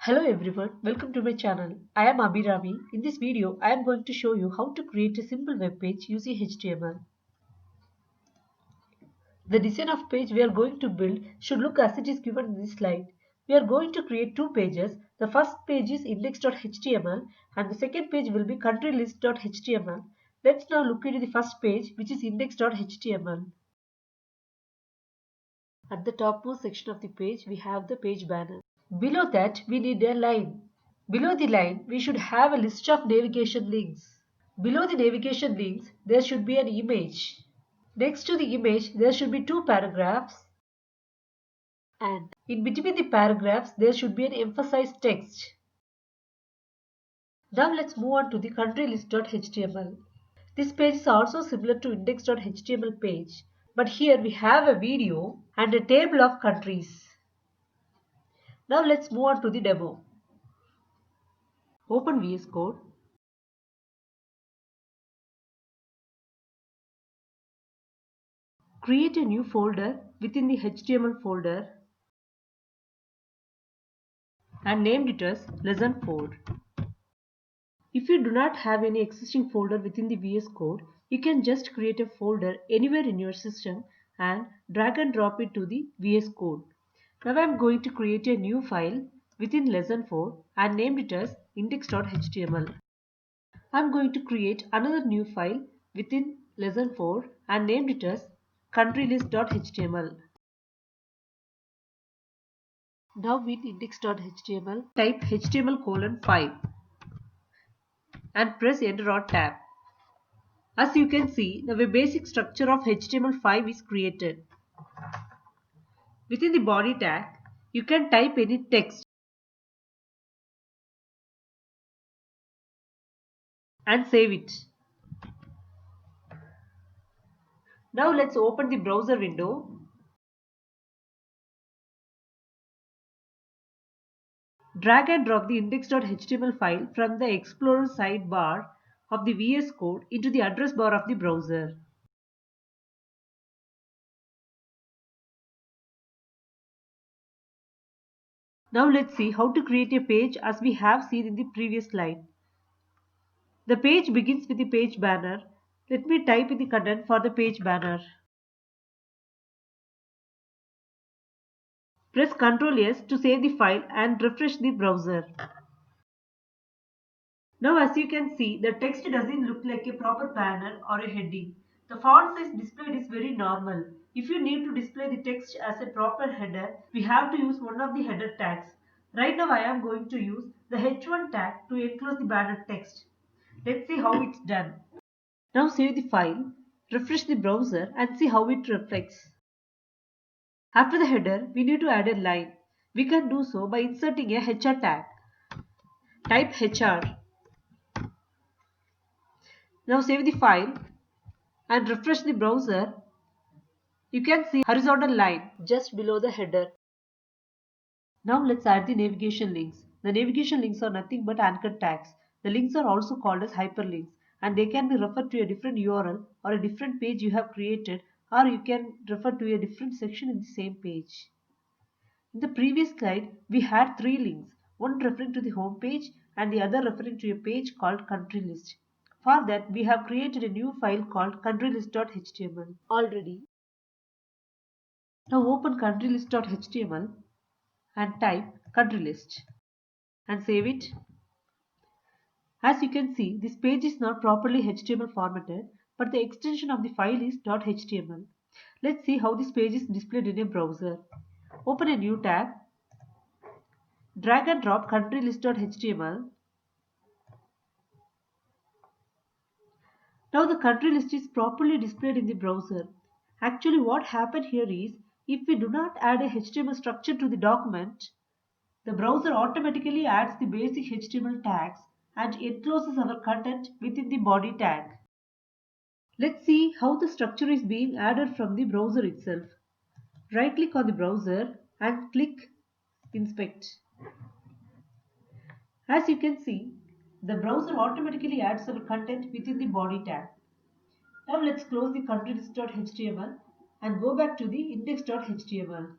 Hello everyone, welcome to my channel. I am Abhirami. In this video, I am going to show you how to create a simple web page using HTML. The design of page we are going to build should look as it is given in this slide. We are going to create two pages. The first page is index.html and the second page will be countrylist.html. Let's now look into the first page, which is index.html. At the topmost section of the page, we have the page banner. Below that, we need a line. Below the line, we should have a list of navigation links. Below the navigation links, there should be an image. Next to the image, there should be two paragraphs. And in between the paragraphs, there should be an emphasized text. Now let's move on to the countrylist.html. This page is also similar to index.html page, but here we have a video and a table of countries. Now let's move on to the demo. Open VS Code. Create a new folder within the HTML folder and named it as lesson 4. If you do not have any existing folder within the VS Code, you can just create a folder anywhere in your system and drag and drop it to the VS Code. Now I am going to create a new file within lesson 4 and named it as index.html. I am going to create another new file within lesson 4 and named it as countrylist.html. Now in index.html, type html:5 and press enter or tab. As you can see, the basic structure of HTML5 is created. Within the body tag, you can type any text and save it. Now let's open the browser window. Drag and drop the index.html file from the Explorer sidebar of the VS Code into the address bar of the browser. Now let's see how to create a page as we have seen in the previous slide. The page begins with the page banner. Let me type in the content for the page banner. Press Ctrl S to save the file and refresh the browser. Now as you can see, the text doesn't look like a proper banner or a heading. The font size displayed is very normal. If you need to display the text as a proper header, we have to use one of the header tags. Right now I am going to use the H1 tag to enclose the banner text. Let's see how it's done. Now save the file, refresh the browser and see how it reflects. After the header, we need to add a line. We can do so by inserting a HR tag. Type HR. Now save the file and refresh the browser. You can see horizontal line just below the header. Now let's add the navigation links. The navigation links are nothing but anchor tags. The links are also called as hyperlinks and they can be referred to a different URL or a different page you have created, or you can refer to a different section in the same page. In the previous slide, we had three links, one referring to the home page and the other referring to a page called country list. For that, we have created a new file called countrylist.html already. Now open countrylist.html and type countrylist and save it. As you can see, this page is not properly HTML formatted, but the extension of the file is .html. Let's see how this page is displayed in a browser. Open a new tab. Drag and drop countrylist.html. Now the country list is properly displayed in the browser. Actually what happened here is, if we do not add a HTML structure to the document, the browser automatically adds the basic HTML tags and encloses our content within the body tag. Let's see how the structure is being added from the browser itself. Right click on the browser and click Inspect. As you can see, the browser automatically adds our content within the body tag. Now let's close the countrylist.html and go back to the index.html.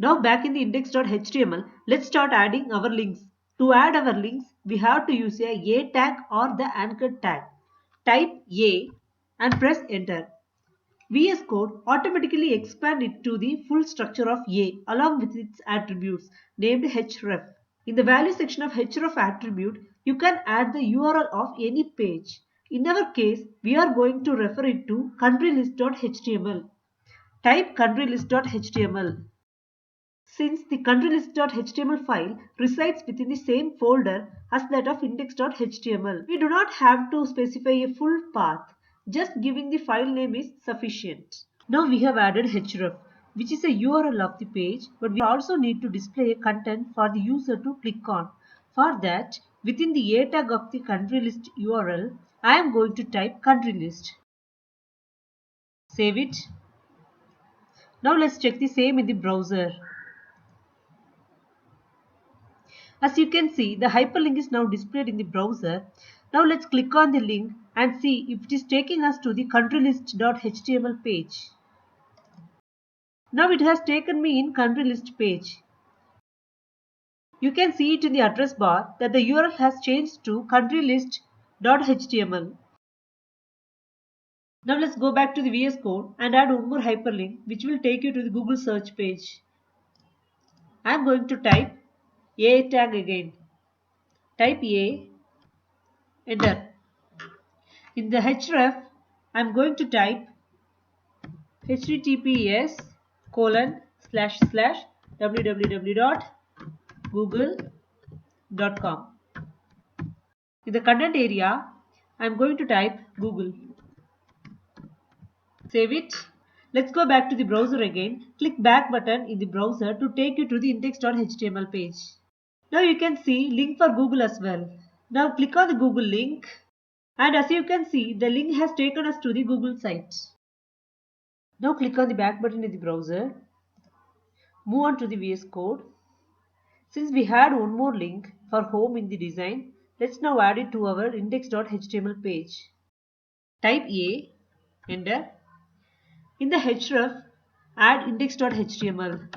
Now back in the index.html, let's start adding our links. To add our links, we have to use a tag or the anchor tag. Type A and press enter. VS Code automatically expand it to the full structure of A along with its attributes named href. In the value section of href attribute, you can add the URL of any page. In our case, we are going to refer it to countrylist.html. Type countrylist.html. Since the countrylist.html file resides within the same folder as that of index.html, we do not have to specify a full path. Just giving the file name is sufficient. Now we have added href, which is a URL of the page, but we also need to display a content for the user to click on. For that, within the A tag of the country list URL, I am going to type country list. Save it. Now let's check the same in the browser. As you can see, the hyperlink is now displayed in the browser. Now let's click on the link and see if it is taking us to the countrylist.html page. Now it has taken me in country list page. You can see it in the address bar that the URL has changed to countrylist.html. Now let's go back to the VS Code and add one more hyperlink which will take you to the Google search page. I am going to type A tag again. Type A, enter. In the href, I am going to type https://www.google.com. In the content area, I am going to type Google. Save it. Let's go back to the browser again. Click back button in the browser to take you to the index.html page. Now you can see link for Google as well. Now click on the Google link, and as you can see, the link has taken us to the Google site. Now click on the back button in the browser. Move on to the VS Code. Since we had one more link for home in the design, let's now add it to our index.html page. Type A, enter. In the href, add index.html.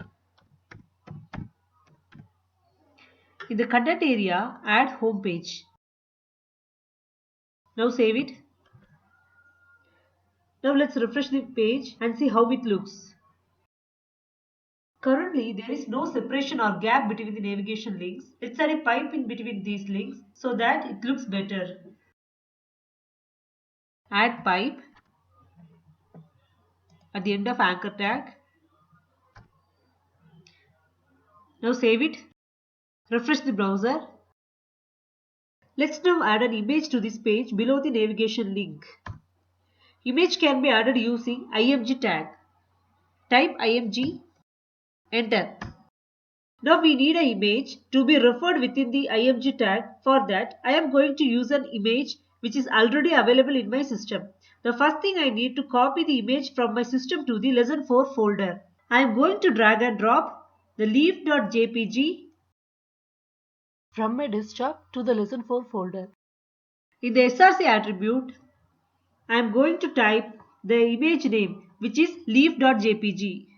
In the content area, add home page. Now save it. Now let's refresh the page and see how it looks. Currently, there is no separation or gap between the navigation links. Let's add a pipe in between these links so that it looks better. Add pipe at the end of anchor tag. Now save it. Refresh the browser. Let's now add an image to this page below the navigation link. Image can be added using img tag. Type img, enter. Now we need an image to be referred within the img tag. For that, I am going to use an image which is already available in my system. The first thing I need to copy the image from my system to the lesson 4 folder. I am going to drag and drop the leaf.jpg from my desktop to the lesson 4 folder. In the src attribute, I am going to type the image name which is leaf.jpg.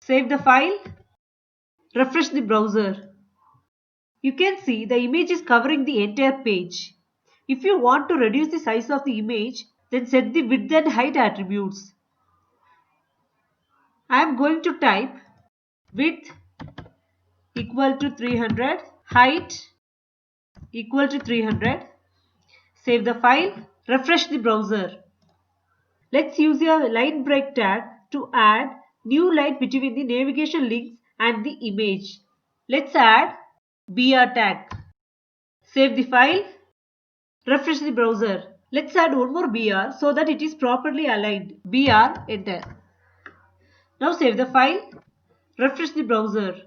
Save the file. Refresh the browser. You can see the image is covering the entire page. If you want to reduce the size of the image, then set the width and height attributes. I am going to type width equal to 300, height equal to 300. Save the file. Refresh the browser. Let's use a line break tag to add new line between the navigation links and the image. Let's add br tag. Save the file. Refresh the browser. Let's add one more br so that it is properly aligned. Br, enter. Now save the file. Refresh the browser.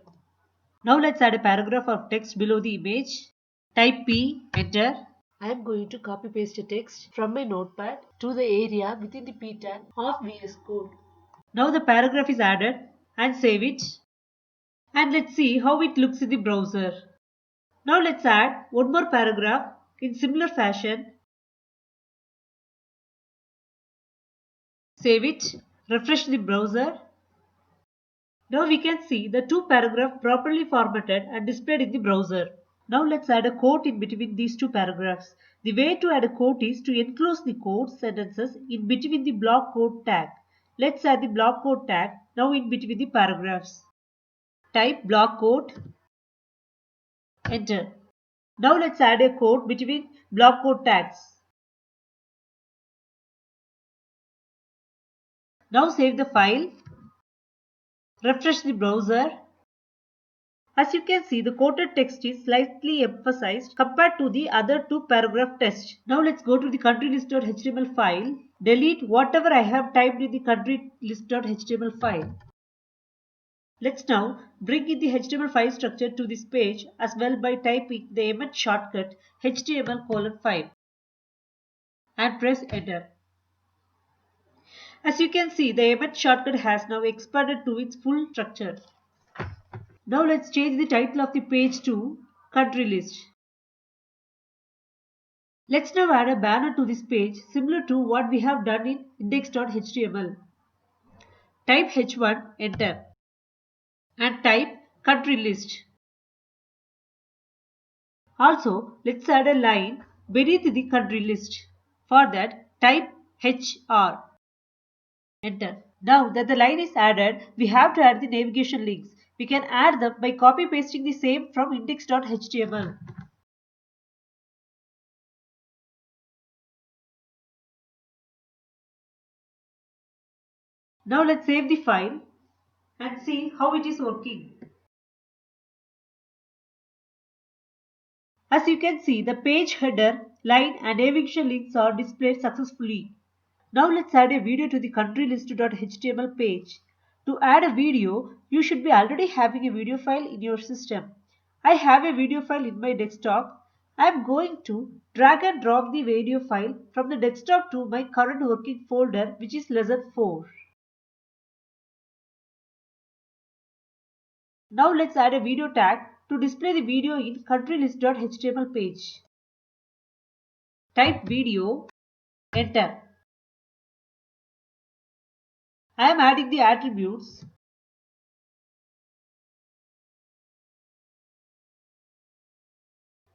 Now let's add a paragraph of text below the image. Type P, enter. I am going to copy paste a text from my notepad to the area within the P tag of VS Code. Now the paragraph is added and save it. And let's see how it looks in the browser. Now let's add one more paragraph in similar fashion. Save it. Refresh the browser. Now we can see the two paragraphs properly formatted and displayed in the browser. Now let's add a quote in between these two paragraphs. The way to add a quote is to enclose the quote sentences in between the block quote tag. Let's add the block quote tag now in between the paragraphs. Type block quote, enter. Now let's add a quote between block quote tags. Now save the file. Refresh the browser. As you can see, the quoted text is slightly emphasized compared to the other two paragraph text. Now let's go to the country list.html file. Delete whatever I have typed in the country list.html file. Let's now bring in the HTML file structure to this page as well by typing the Emmet shortcut HTML:5 and press enter. As you can see, the Emmet shortcut has now expanded to its full structure. Now let's change the title of the page to country list. Let's now add a banner to this page similar to what we have done in index.html. Type h1, enter, and type country list. Also, let's add a line beneath the country list. For that, type hr, enter. Now that the line is added, we have to add the navigation links. We can add them by copy pasting the same from index.html. Now let's save the file and see how it is working. As you can see, the page header, line and navigation links are displayed successfully. Now let's add a video to the country list.html page. To add a video, you should be already having a video file in your system. I have a video file in my desktop. I am going to drag and drop the video file from the desktop to my current working folder, which is lesson 4. Now let's add a video tag to display the video in country list.html page. Type video, enter. I am adding the attributes.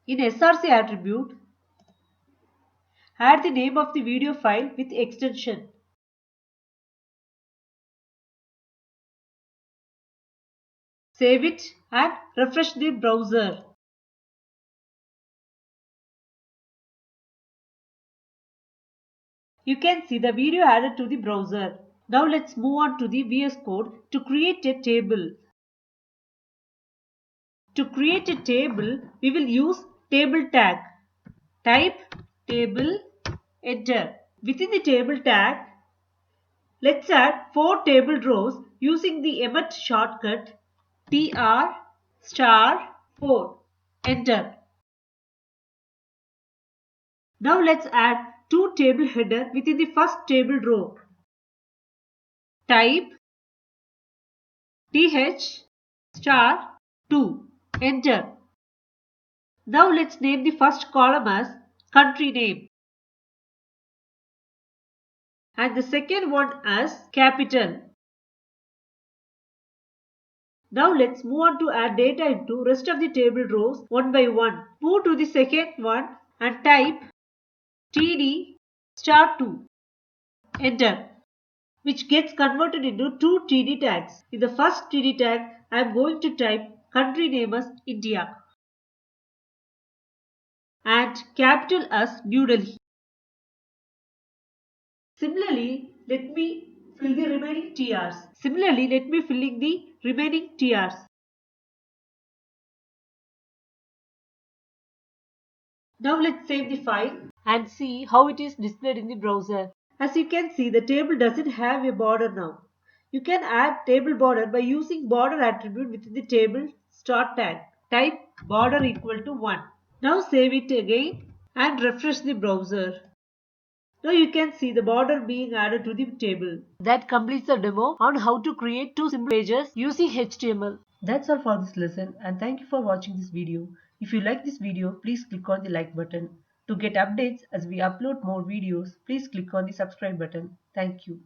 In src attribute, add the name of the video file with extension. Save it and refresh the browser. You can see the video added to the browser. Now let's move on to the VS Code to create a table. To create a table, we will use table tag. Type table, enter. Within the table tag, let's add 4 table rows using the Emmet shortcut tr*4. Enter. Now let's add 2 table header within the first table row. Type th*2. Enter. Now let's name the first column as country name and the second one as capital. Now let's move on to add data into rest of the table rows one by one. Move to the second one and type td*2. Enter. Which gets converted into 2 TD tags. In the first TD tag, I am going to type country name as India and capital as New Delhi. Similarly, let me fill the remaining TRs. Now let's save the file and see how it is displayed in the browser. As you can see, the table doesn't have a border now. You can add table border by using border attribute within the table start tag. Type border equal to 1. Now save it again and refresh the browser. Now you can see the border being added to the table. That completes the demo on how to create 2 simple pages using HTML. That's all for this lesson and thank you for watching this video. If you like this video, please click on the like button. To get updates as we upload more videos, please click on the subscribe button. Thank you.